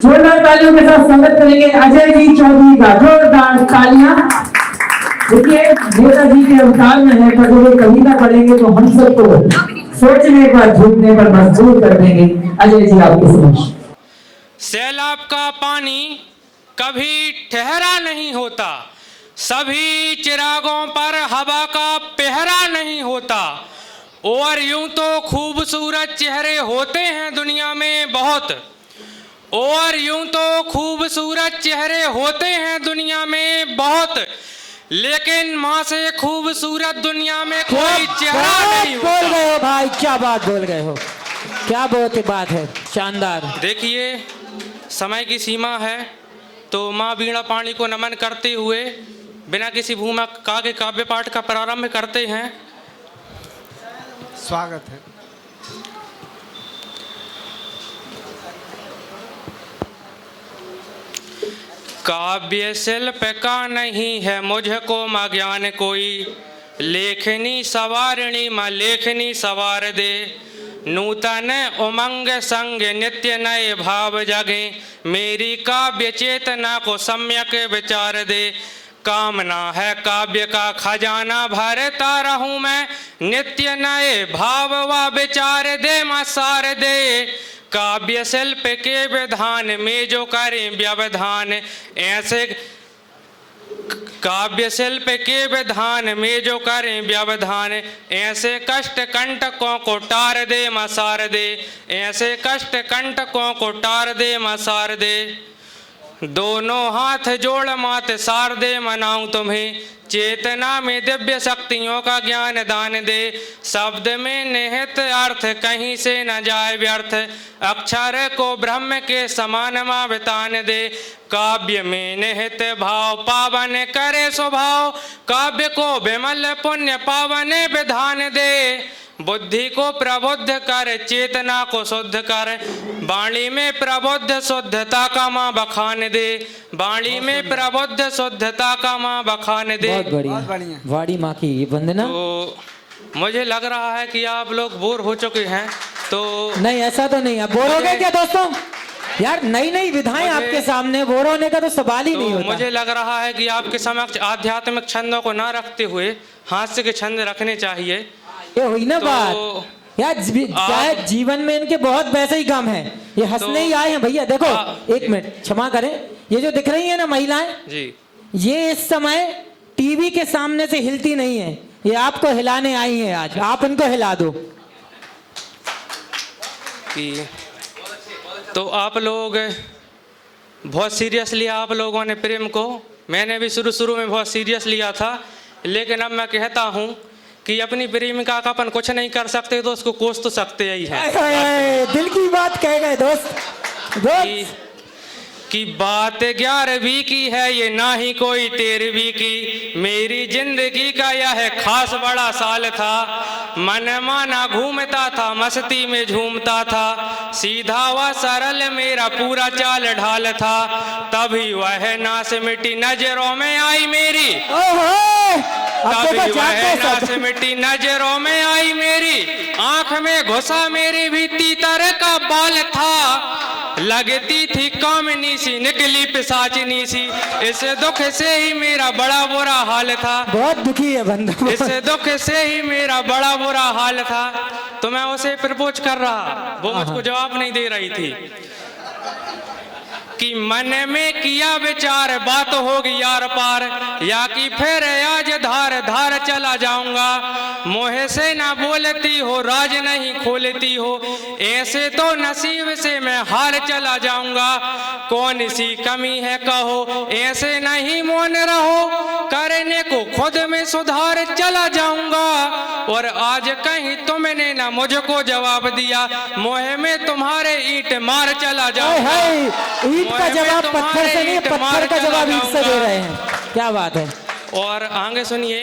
जोरदार तालियों के साथ स्वागत करेंगे अजय जी चौधरी का। जोरदार तालियां। देखिए नेताजी के अवतार में है, पर जब ये कविता पढ़ेंगे तो हम सबको सोचने पर झूठने पर मजबूर कर देंगे। अजय जी आपके समक्ष। सैलाब का पानी कभी ठहरा नहीं होता, सभी चिरागों पर हवा का पहरा नहीं होता। और यूं तो खूबसूरत चेहरे होते हैं दुनिया में बहुत, और यूं तो खूबसूरत चेहरे होते हैं दुनिया में बहुत, लेकिन माँ से खूबसूरत दुनिया में कोई चेहरा नहीं होता। बोल गए हो भाई, क्या बात बोल गए हो, क्या बहुत बात है, शानदार। देखिए समय की सीमा है, तो माँ वीणा पाणी को नमन करते हुए बिना किसी भूमिका के काव्य पाठ का प्रारंभ करते हैं। स्वागत है। काव्य शिल्प का नहीं है मुझको ज्ञान कोई, लेखनी सवारणी माँ लेखनी सवार दे। नूतन उमंग संग नित्य नए भाव जगे, मेरी काव्य चेतना को सम्यक विचार दे। कामना है काव्य का खजाना भरता रहूं मैं, नित्य नए भाव व विचार दे मसार दे। काव्य शिल्प के विधान में जो करें व्यवधान ऐसे, काव्य शिल्प के विधान में जो करें व्यवधान ऐसे कष्ट कंटकों को टार दे मसार दे, ऐसे कष्ट कंटकों को टार दे मसार दे। दोनों हाथ जोड़ मात सार दे मनाऊं तुम्हें, चेतना में दिव्य शक्तियों का ज्ञान दान दे। शब्द में निहित अर्थ कहीं से न जाए व्यर्थ, अक्षर को ब्रह्म के समान मां बितान दे। काव्य में निहित भाव पावन करे स्वभाव, काव्य को विमल पुण्य पावन विधान दे। बुद्धि को प्रबुद्ध कर चेतना को शुद्ध कर, वाणी में प्रबुद्ध शुद्धता का माँ बखान दे। वाणी में प्रबुद्ध शुद्धता का माँ बखान दे। बहुत बढ़िया वाड़ी माँ की ये वंदना। तो मुझे लग रहा है कि आप लोग बोर हो चुके हैं, तो नहीं ऐसा तो नहीं है। बोर हो गए क्या दोस्तों? यार नई नई विधाएं आपके सामने, बोर होने का तो सवाल ही नहीं होता। मुझे लग रहा है कि आपके समक्ष आध्यात्मिक छंदों को ना रखते हुए हास्य के छंद रखने चाहिए। ये हुई ना बात यार, क्या है जीवन में इनके बहुत वैसे ही काम है, ये हंसने ही आए हैं भैया। देखो एक मिनट क्षमा करें, ये जो दिख रही है ना महिलाएं जी, ये इस समय टीवी के सामने से हिलती नहीं है, ये आपको हिलाने आई हैं आज, आप इनको हिला दो। तो आप लोग बहुत सीरियस लिया, आप लोगों ने प्रेम को। मैंने भी शुरू में बहुत सीरियस लिया था, लेकिन अब मैं कहता हूँ कि अपनी प्रेमिका का अपन कुछ नहीं कर सकते तो उसको कोस तो सकते ही है। दिल की बात कह गए दोस्त। कि बात 11वीं की है ये ना ही कोई 13वीं की, मेरी जिंदगी का यह खास बड़ा साल था। मन माना घूमता था मस्ती में झूमता था, सीधा व सरल मेरा पूरा चाल ढाल था। तभी वह नास मिट्टी नजरों में आई मेरी, तभी वह नास मिट्टी नजरों में आई मेरी। आंख में घुसा मेरी भी तीतर का बाल था, लगती थी कामनी सी निकली पिशाचिनी सी। इस दुख से ही मेरा बड़ा बुरा हाल था, बहुत दुखी है बंदा। इस दुख से ही मेरा बड़ा बुरा हाल था। तो मैं उसे प्रपोज कर रहा, वो मुझको जवाब नहीं दे रही थी। कि मन में किया विचार बात होगी यार पार, या कि फिर आज धार धार चला जाऊंगा। मोह से ना बोलती हो राज नहीं खोलती हो, ऐसे तो नसीब से मैं हार चला जाऊंगा। कौन सी कमी है कहो ऐसे नहीं मौन रहो, करने को खुद में सुधार चला जाऊंगा। और आज कहीं तुमने ना मुझको जवाब दिया, मोह में तुम्हारे ईंट मार चला जाऊंगा। ईंट का जवाब पत्थर से नहीं, पत्थर का जवाब ईंट से दे रहे हैं, क्या बात है। और आगे सुनिए,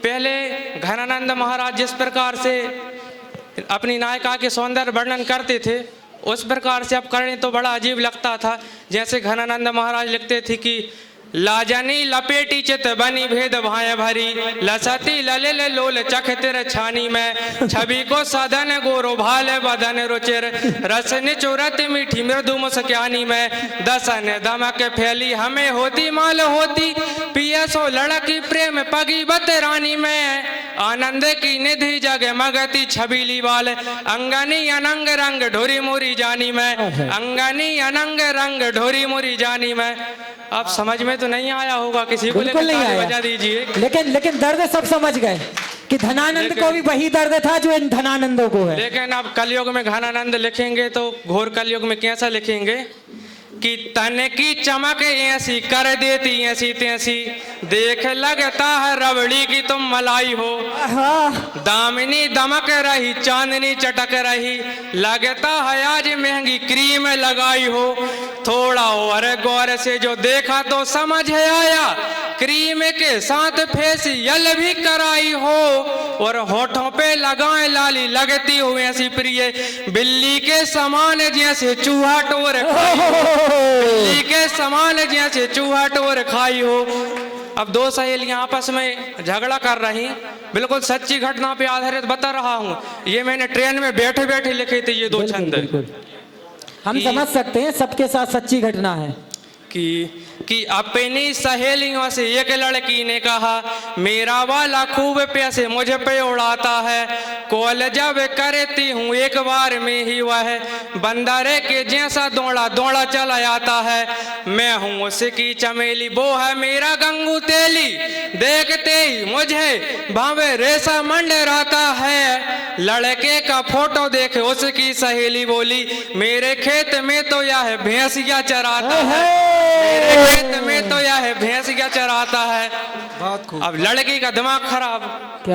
पहले घनानंद महाराज जिस प्रकार से अपनी नायिका के सौंदर्य वर्णन करते थे, उस प्रकार से अब करने तो बड़ा अजीब लगता था। जैसे घनानंद महाराज लिखते थे कि लाजनी लपेटी चित बनी भेद भाय भरी लसती ललिल लोल चख तिर छानी में छवि को सदन गोरो भाल बदन रुचिर रस निचुरत मीठी मृदु मुस्कानी में दसन दमक फैली हमें होती माल होती पियसो लड़की प्रेम पगी बत रानी में आनंद की निधि जग मगती छबीली बाल अंगनी अनंग रंग ढोरी मोरी जानी में अंगनी अनंग रंग ढोरी मोरी जानी में। अब समझ में तो नहीं आया होगा किसी को, बिल्कुल नहीं आया, बजा दीजिए। लेकिन दर्द सब समझ गए कि धनानंद को भी वही दर्द था जो इन धनानंदों को है। लेकिन अब कलयुग में घनानंद लिखेंगे तो घोर कलयुग में कैसा लिखेंगे कि तन की चमक ऐसी कर देती ऐसी तैसी देख लगता है रबड़ी की तुम मलाई हो दामिनी दमक रही चांदनी चटक रही लगता है आज महंगी क्रीम लगाई हो थोड़ा और गौर से जो देखा तो समझ आया क्रीम के साथ फेसियल भी कराई हो और होठों पे लगाए लाली लगती हो ऐसी प्रिय बिल्ली के समान जैसे चूहा टोर बिल्ली के समान जैसे चूहा टोर खाई हो। अब दो सहेलियां आपस में झगड़ा कर रही, बिल्कुल सच्ची घटना पे आधारित बता रहा हूँ, ये मैंने ट्रेन में बैठे बैठे लिखे थे ये दो छंद। हम समझ सकते हैं सबके साथ सच्ची घटना है कि अपनी सहेलियों से एक लड़की ने कहा मेरा वाला खूब पैसे मुझे पे उड़ाता है कॉल जब करती हूँ एक बार में ही वह बंदरे के जैसा दौड़ा दौड़ा चला आता है मैं हूँ उसकी चमेली वो है मेरा गंगू तेली देखते ही मुझे भावे रेसा मंडराता है लड़के का फोटो देख उसकी सहेली बोली मेरे खेत में तो यह भैंसिया चराता है मेरे खेत में तो यह भैंसिया चराता है। बहुत खूब। अब लड़की का दिमाग खराब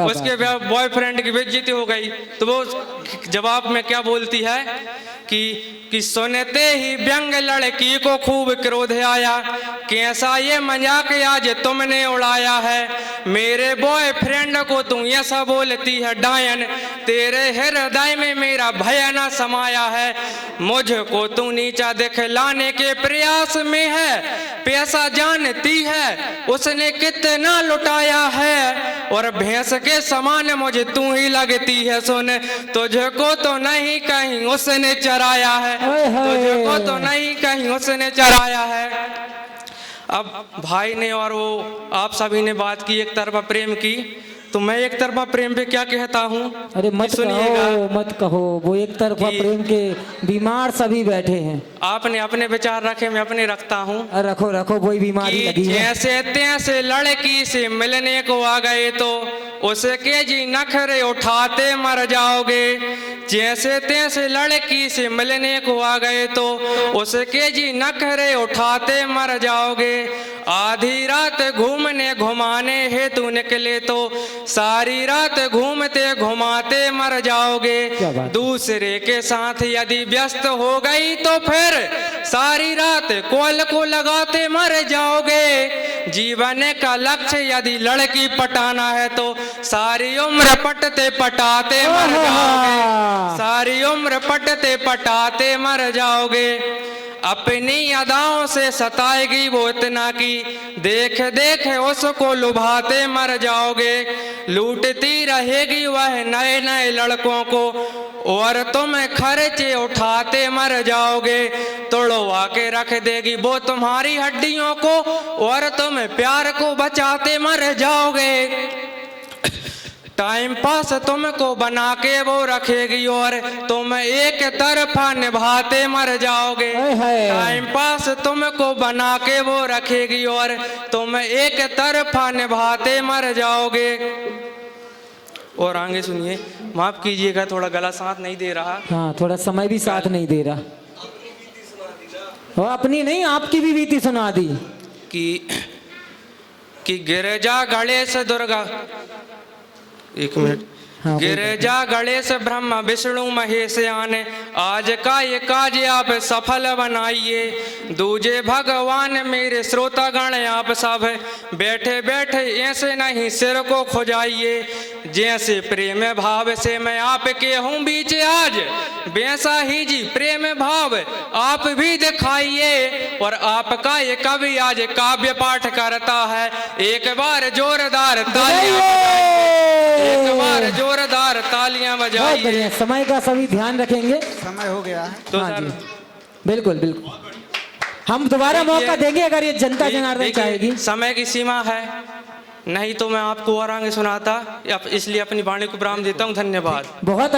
उसके बॉयफ्रेंड की बेइज्जती हो गई तो वो जवाब में क्या बोलती है कि सुनते ही व्यंग लड़की को खूब क्रोध आया कैसा ये मजाक आज तुमने उड़ाया है मेरे बॉयफ्रेंड को तू ऐसा बोलती है डायन तेरे हृदय में मेरा भय न समाया है मुझको तू नीचा दिखलाने के प्रयास में है पैसा जानती है उसने कितना लुटाया है और भैंस के समान मुझे तू ही लगती है सुन तुझको तो नहीं कहीं उसने चराया है तुझको तो नहीं कहीं उसने चराया है। अब भाई ने और वो आप सभी ने बात की एक तरफा प्रेम की तो मैं एक तरफा प्रेम पे क्या कहता हूँ अरे मत कहो वो एक तरफा प्रेम के बीमार सभी बैठे हैं आपने अपने विचार रखे मैं अपने रखता हूँ रखो वही बीमारी लगी है जैसे तैसे लड़की से मिलने को आ गए तो उसके जी नखरे उठाते मर जाओगे जैसे तैसे लड़की से मिलने को आ गए तो उसके जी नखरे उठाते मर जाओगे आधी रात घूमने घुमाने हेतु निकले तो सारी रात घूमते घुमाते मर जाओगे दूसरे के साथ यदि व्यस्त हो गई तो फिर सारी रात कॉल को लगाते मर जाओगे जीवन का लक्ष्य यदि लड़की पटाना है तो सारी उम्र पटते पटाते मर जाओगे सारी उम्र पटते पटाते मर जाओगे अपनी अदाओं से सताएगी वो इतना की देख देख उसको लुभाते मर जाओगे लूटती रहेगी वह नए नए लड़कों को और तुम खर्चे उठाते मर जाओगे तोड़वा के रख देगी वो तुम्हारी हड्डियों को और तुम प्यार को बचाते मर जाओगे टाइम पास तुमको बना के वो रखेगी और तुम एक तरफा निभाते मर जाओगे टाइम पास तुमको बना के वो रखेगी और तुम एक तरफा निभाते मर जाओगे। और आगे सुनिए माफ कीजिएगा थोड़ा गला साथ नहीं दे रहा हाँ थोड़ा समय भी साथ नहीं दे रहा वो अपनी नहीं आपकी भी बीती सुना दी कि गिरजा गणेश दुर्गा एक मिनट हाँ, गिरजा गणेश ब्रह्मा विष्णु महेश आने आज का ये काज आप सफल बनाइए दूजे भगवान मेरे श्रोतागण आप सब बैठे बैठे ऐसे नहीं सिर को खुजाइए जैसे प्रेम भाव से मैं आपके हूँ बीच आज, वैसा ही जी प्रेम भाव आप भी दिखाइए। और आपका ये कवि आज काव्य पाठ करता है, एक बार जोरदार तालियां, एक बार जोरदार तालियां बहुत बजाइए। बढ़िया। समय का सभी ध्यान रखेंगे। समय हो गया है। तो हाँ सर जी, बिल्कुल बिल्कुल, हम दोबारा मौका देंगे अगर ये जनता जनार्दन देखिए, चाहेगी। समय की सीमा है, नहीं तो मैं आपको और आगे सुनाता, इसलिए अपनी वाणी को विराम देता हूँ। धन्यवाद। बहुत